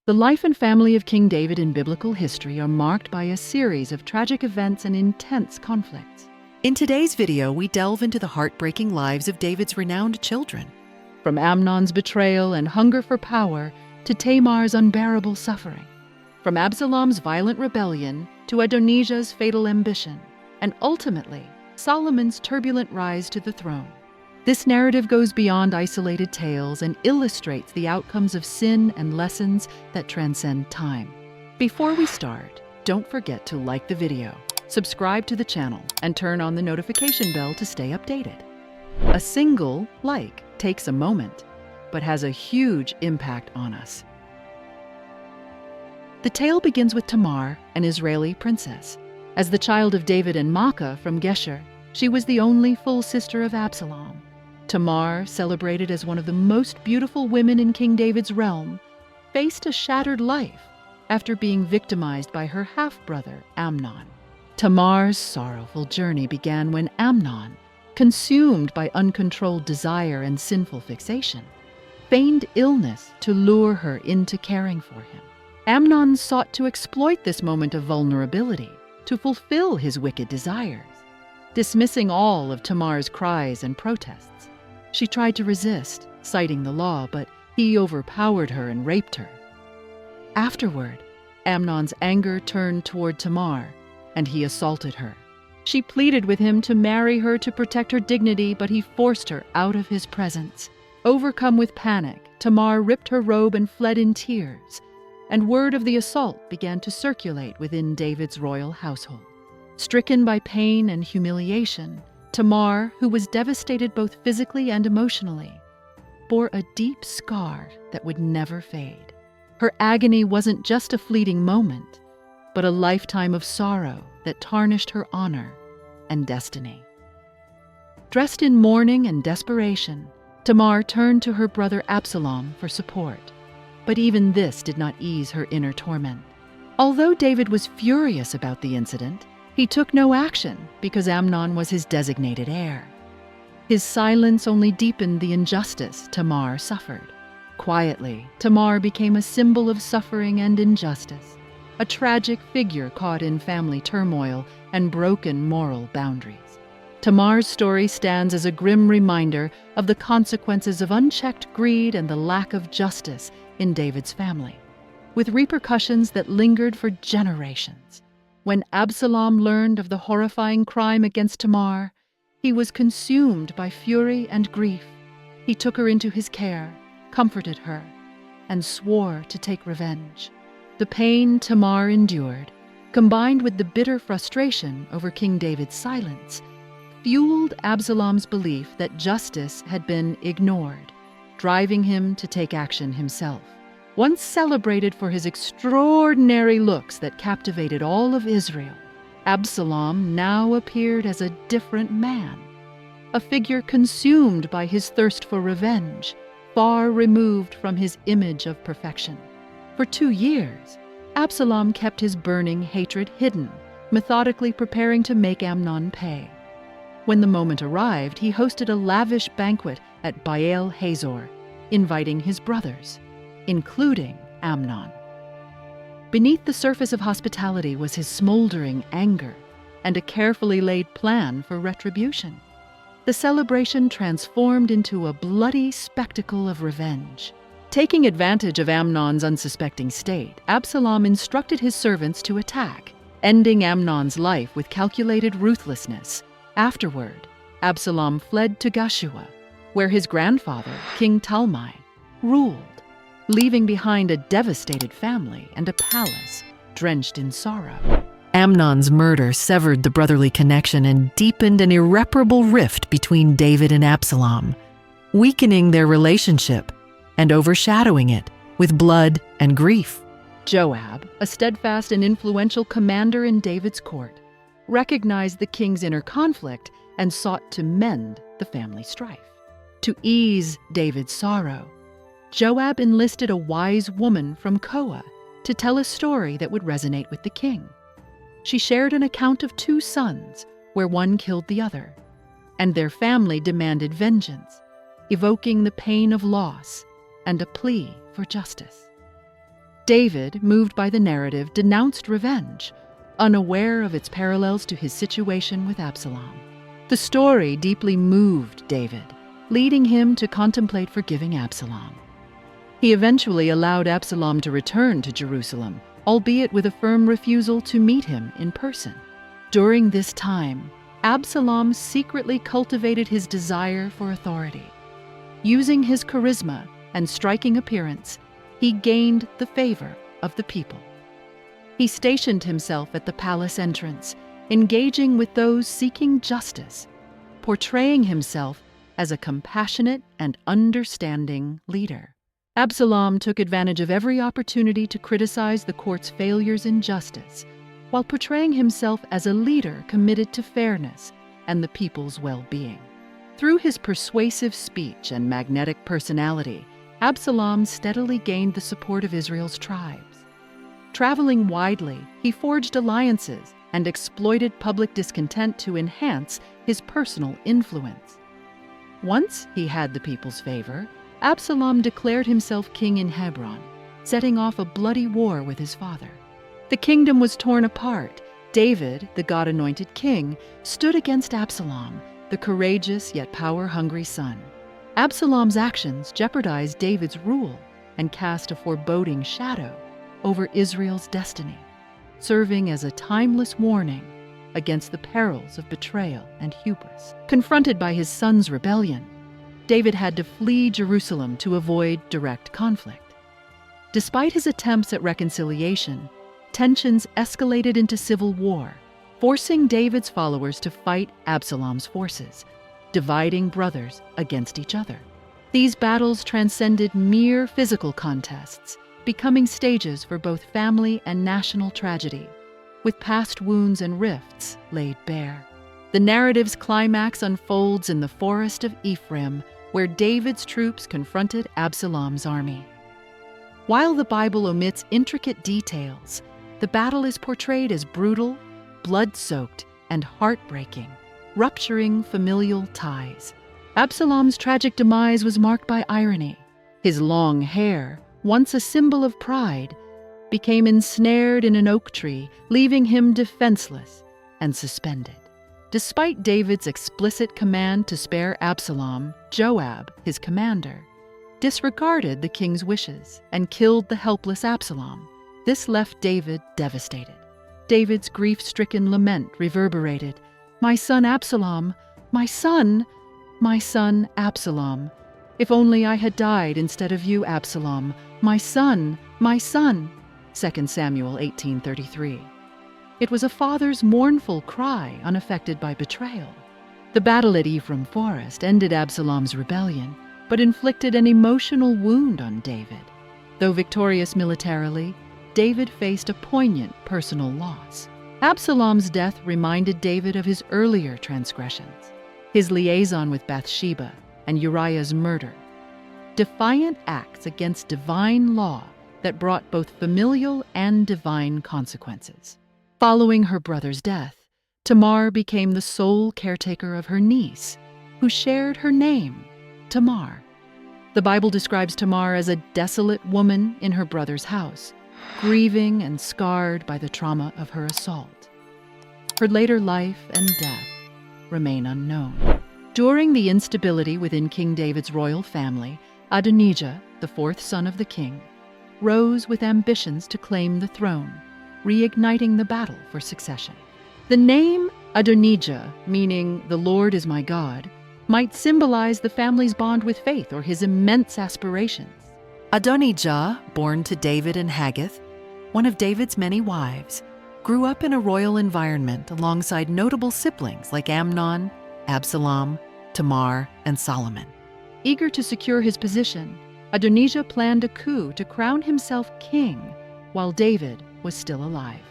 The life and family of King David in biblical history are marked by a series of tragic events and intense conflicts. In today's video, we delve into the heartbreaking lives of David's renowned children. From Amnon's betrayal and hunger for power to Tamar's unbearable suffering. From Absalom's violent rebellion to Adonijah's fatal ambition. And ultimately, Solomon's turbulent rise to the throne. This narrative goes beyond isolated tales and illustrates the outcomes of sin and lessons that transcend time. Before we start, don't forget to like the video, subscribe to the channel, and turn on the notification bell to stay updated. A single like takes a moment, but has a huge impact on us. The tale begins with Tamar, an Israeli princess. As the child of David and Maacah from Geshur, she was the only full sister of Absalom. Tamar, celebrated as one of the most beautiful women in King David's realm, faced a shattered life after being victimized by her half-brother, Amnon. Tamar's sorrowful journey began when Amnon, consumed by uncontrolled desire and sinful fixation, feigned illness to lure her into caring for him. Amnon sought to exploit this moment of vulnerability to fulfill his wicked desires. Dismissing all of Tamar's cries and protests, she tried to resist, citing the law, but he overpowered her and raped her. Afterward, Amnon's anger turned toward Tamar, and he assaulted her. She pleaded with him to marry her to protect her dignity, but he forced her out of his presence. Overcome with panic, Tamar ripped her robe and fled in tears, and word of the assault began to circulate within David's royal household. Stricken by pain and humiliation, Tamar, who was devastated both physically and emotionally, bore a deep scar that would never fade. Her agony wasn't just a fleeting moment, but a lifetime of sorrow that tarnished her honor and destiny. Dressed in mourning and desperation, Tamar turned to her brother Absalom for support. But even this did not ease her inner torment. Although David was furious about the incident, he took no action because Amnon was his designated heir. His silence only deepened the injustice Tamar suffered. Quietly, Tamar became a symbol of suffering and injustice, a tragic figure caught in family turmoil and broken moral boundaries. Tamar's story stands as a grim reminder of the consequences of unchecked greed and the lack of justice in David's family, with repercussions that lingered for generations. When Absalom learned of the horrifying crime against Tamar, he was consumed by fury and grief. He took her into his care, comforted her, and swore to take revenge. The pain Tamar endured, combined with the bitter frustration over King David's silence, fueled Absalom's belief that justice had been ignored, driving him to take action himself. Once celebrated for his extraordinary looks that captivated all of Israel, Absalom now appeared as a different man, a figure consumed by his thirst for revenge, far removed from his image of perfection. For 2 years, Absalom kept his burning hatred hidden, methodically preparing to make Amnon pay. When the moment arrived, he hosted a lavish banquet at Baal Hazor, inviting his brothers, including Amnon. Beneath the surface of hospitality was his smoldering anger and a carefully laid plan for retribution. The celebration transformed into a bloody spectacle of revenge. Taking advantage of Amnon's unsuspecting state, Absalom instructed his servants to attack, ending Amnon's life with calculated ruthlessness. Afterward, Absalom fled to Geshur, where his grandfather, King Talmai, ruled, leaving behind a devastated family and a palace drenched in sorrow. Amnon's murder severed the brotherly connection and deepened an irreparable rift between David and Absalom, weakening their relationship and overshadowing it with blood and grief. Joab, a steadfast and influential commander in David's court, recognized the king's inner conflict and sought to mend the family strife. To ease David's sorrow, Joab enlisted a wise woman from Koa to tell a story that would resonate with the king. She shared an account of 2 sons, where one killed the other, and their family demanded vengeance, evoking the pain of loss and a plea for justice. David, moved by the narrative, denounced revenge, unaware of its parallels to his situation with Absalom. The story deeply moved David, leading him to contemplate forgiving Absalom. He eventually allowed Absalom to return to Jerusalem, albeit with a firm refusal to meet him in person. During this time, Absalom secretly cultivated his desire for authority. Using his charisma and striking appearance, he gained the favor of the people. He stationed himself at the palace entrance, engaging with those seeking justice, portraying himself as a compassionate and understanding leader. Absalom took advantage of every opportunity to criticize the court's failures in justice, while portraying himself as a leader committed to fairness and the people's well-being. Through his persuasive speech and magnetic personality, Absalom steadily gained the support of Israel's tribes. Traveling widely, he forged alliances and exploited public discontent to enhance his personal influence. Once he had the people's favor, Absalom declared himself king in Hebron, setting off a bloody war with his father. The kingdom was torn apart. David, the God-anointed king, stood against Absalom, the courageous yet power-hungry son. Absalom's actions jeopardized David's rule and cast a foreboding shadow over Israel's destiny, serving as a timeless warning against the perils of betrayal and hubris. Confronted by his son's rebellion, David had to flee Jerusalem to avoid direct conflict. Despite his attempts at reconciliation, tensions escalated into civil war, forcing David's followers to fight Absalom's forces, dividing brothers against each other. These battles transcended mere physical contests, becoming stages for both family and national tragedy, with past wounds and rifts laid bare. The narrative's climax unfolds in the forest of Ephraim, where David's troops confronted Absalom's army. While the Bible omits intricate details, the battle is portrayed as brutal, blood-soaked, and heartbreaking, rupturing familial ties. Absalom's tragic demise was marked by irony. His long hair, once a symbol of pride, became ensnared in an oak tree, leaving him defenseless and suspended. Despite David's explicit command to spare Absalom, Joab, his commander, disregarded the king's wishes and killed the helpless Absalom. This left David devastated. David's grief-stricken lament reverberated, "My son Absalom, my son Absalom. If only I had died instead of you, Absalom. My son, my son." 2 Samuel 18:33. It was a father's mournful cry, unaffected by betrayal. The battle at Ephraim Forest ended Absalom's rebellion, but inflicted an emotional wound on David. Though victorious militarily, David faced a poignant personal loss. Absalom's death reminded David of his earlier transgressions, his liaison with Bathsheba and Uriah's murder, defiant acts against divine law that brought both familial and divine consequences. Following her brother's death, Tamar became the sole caretaker of her niece, who shared her name, Tamar. The Bible describes Tamar as a desolate woman in her brother's house, grieving and scarred by the trauma of her assault. Her later life and death remain unknown. During the instability within King David's royal family, Adonijah, the fourth son of the king, rose with ambitions to claim the throne, reigniting the battle for succession. The name Adonijah, meaning "the Lord is my God," might symbolize the family's bond with faith or his immense aspirations. Adonijah, born to David and Haggith, one of David's many wives, grew up in a royal environment alongside notable siblings like Amnon, Absalom, Tamar, and Solomon. Eager to secure his position, Adonijah planned a coup to crown himself king while David was still alive.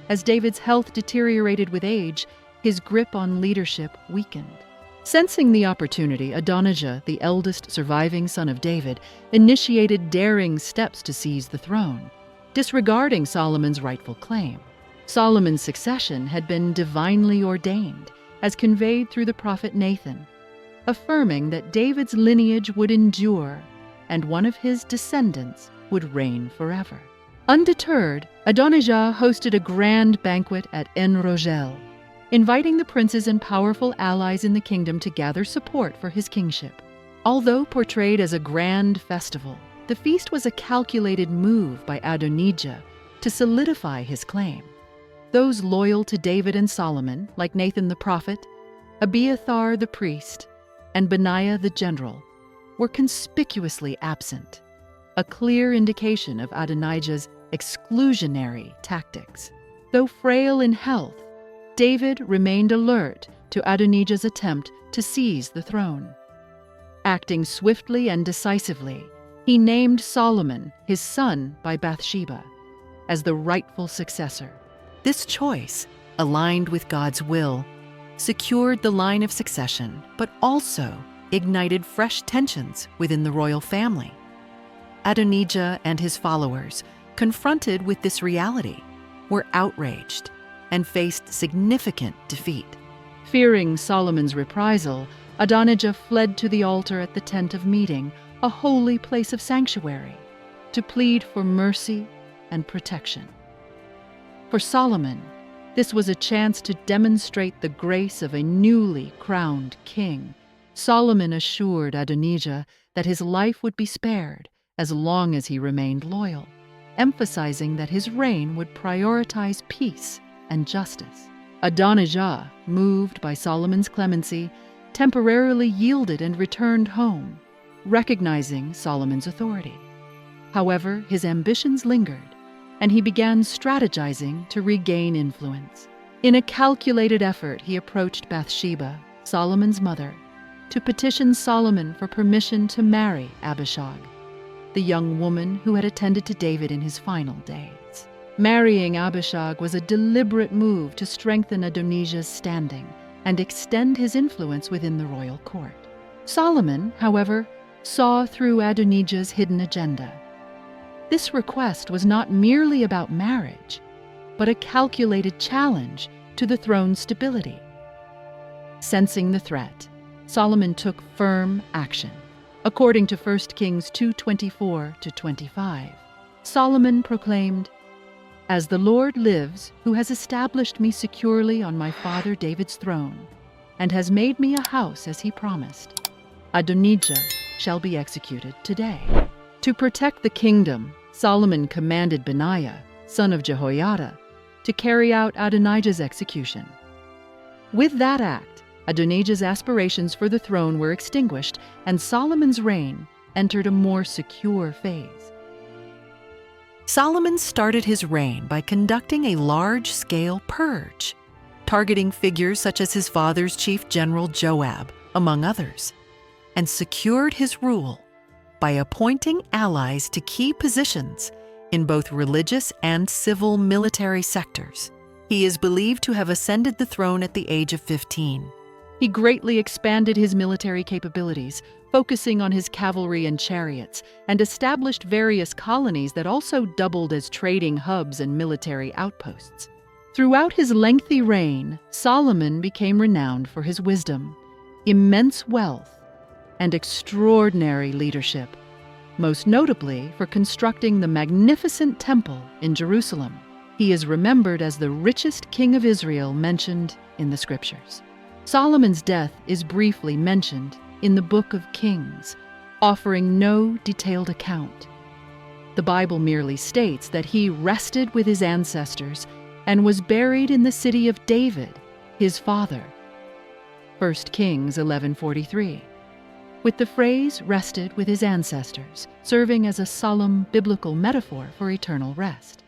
As David's health deteriorated with age, his grip on leadership weakened. Sensing the opportunity, Adonijah, the eldest surviving son of David, initiated daring steps to seize the throne, disregarding Solomon's rightful claim. Solomon's succession had been divinely ordained, as conveyed through the prophet Nathan, affirming that David's lineage would endure and one of his descendants would reign forever. Undeterred, Adonijah hosted a grand banquet at En Rogel, inviting the princes and powerful allies in the kingdom to gather support for his kingship. Although portrayed as a grand festival, the feast was a calculated move by Adonijah to solidify his claim. Those loyal to David and Solomon, like Nathan the prophet, Abiathar the priest, and Benaiah the general, were conspicuously absent, a clear indication of Adonijah's exclusionary tactics. Though frail in health, David remained alert to Adonijah's attempt to seize the throne. Acting swiftly and decisively, he named Solomon, his son by Bathsheba, as the rightful successor. This choice, aligned with God's will, secured the line of succession, but also ignited fresh tensions within the royal family. Adonijah and his followers, confronted with this reality, were outraged and faced significant defeat. Fearing Solomon's reprisal, Adonijah fled to the altar at the tent of meeting, a holy place of sanctuary, to plead for mercy and protection. For Solomon, this was a chance to demonstrate the grace of a newly crowned king. Solomon assured Adonijah that his life would be spared as long as he remained loyal, emphasizing that his reign would prioritize peace and justice. Adonijah, moved by Solomon's clemency, temporarily yielded and returned home, recognizing Solomon's authority. However, his ambitions lingered, and he began strategizing to regain influence. In a calculated effort, he approached Bathsheba, Solomon's mother, to petition Solomon for permission to marry Abishag, the young woman who had attended to David in his final days. Marrying Abishag was a deliberate move to strengthen Adonijah's standing and extend his influence within the royal court. Solomon, however, saw through Adonijah's hidden agenda. This request was not merely about marriage, but a calculated challenge to the throne's stability. Sensing the threat, Solomon took firm action. According to 1 Kings 2:24-25, Solomon proclaimed, "As the Lord lives, who has established me securely on my father David's throne, and has made me a house as he promised, Adonijah shall be executed today." To protect the kingdom, Solomon commanded Benaiah, son of Jehoiada, to carry out Adonijah's execution. With that act, Adonijah's aspirations for the throne were extinguished, and Solomon's reign entered a more secure phase. Solomon started his reign by conducting a large-scale purge, targeting figures such as his father's chief general Joab, among others, and secured his rule by appointing allies to key positions in both religious and civil military sectors. He is believed to have ascended the throne at the age of 15. He greatly expanded his military capabilities, focusing on his cavalry and chariots, and established various colonies that also doubled as trading hubs and military outposts. Throughout his lengthy reign, Solomon became renowned for his wisdom, immense wealth, and extraordinary leadership, most notably for constructing the magnificent temple in Jerusalem. He is remembered as the richest king of Israel mentioned in the scriptures. Solomon's death is briefly mentioned in the Book of Kings, offering no detailed account. The Bible merely states that he rested with his ancestors and was buried in the city of David, his father. 1 Kings 11:43, with the phrase "rested with his ancestors" serving as a solemn biblical metaphor for eternal rest.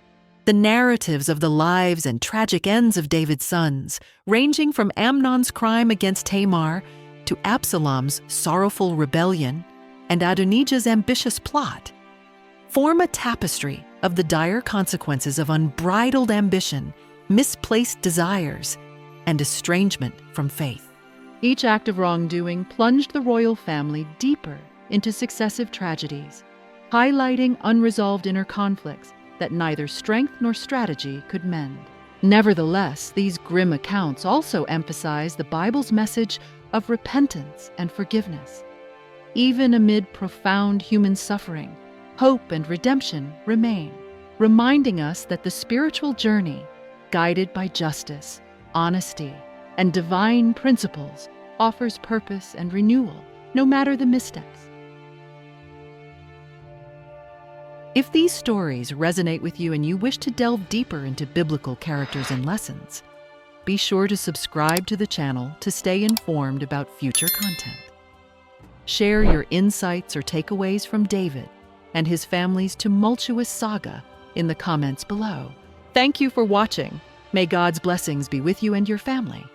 The narratives of the lives and tragic ends of David's sons, ranging from Amnon's crime against Tamar to Absalom's sorrowful rebellion and Adonijah's ambitious plot, form a tapestry of the dire consequences of unbridled ambition, misplaced desires, and estrangement from faith. Each act of wrongdoing plunged the royal family deeper into successive tragedies, highlighting unresolved inner conflicts that neither strength nor strategy could mend. Nevertheless, these grim accounts also emphasize the Bible's message of repentance and forgiveness. Even amid profound human suffering, hope and redemption remain, reminding us that the spiritual journey, guided by justice, honesty, and divine principles, offers purpose and renewal, no matter the missteps. If these stories resonate with you and you wish to delve deeper into biblical characters and lessons, be sure to subscribe to the channel to stay informed about future content. Share your insights or takeaways from David and his family's tumultuous saga in the comments below. Thank you for watching. May God's blessings be with you and your family.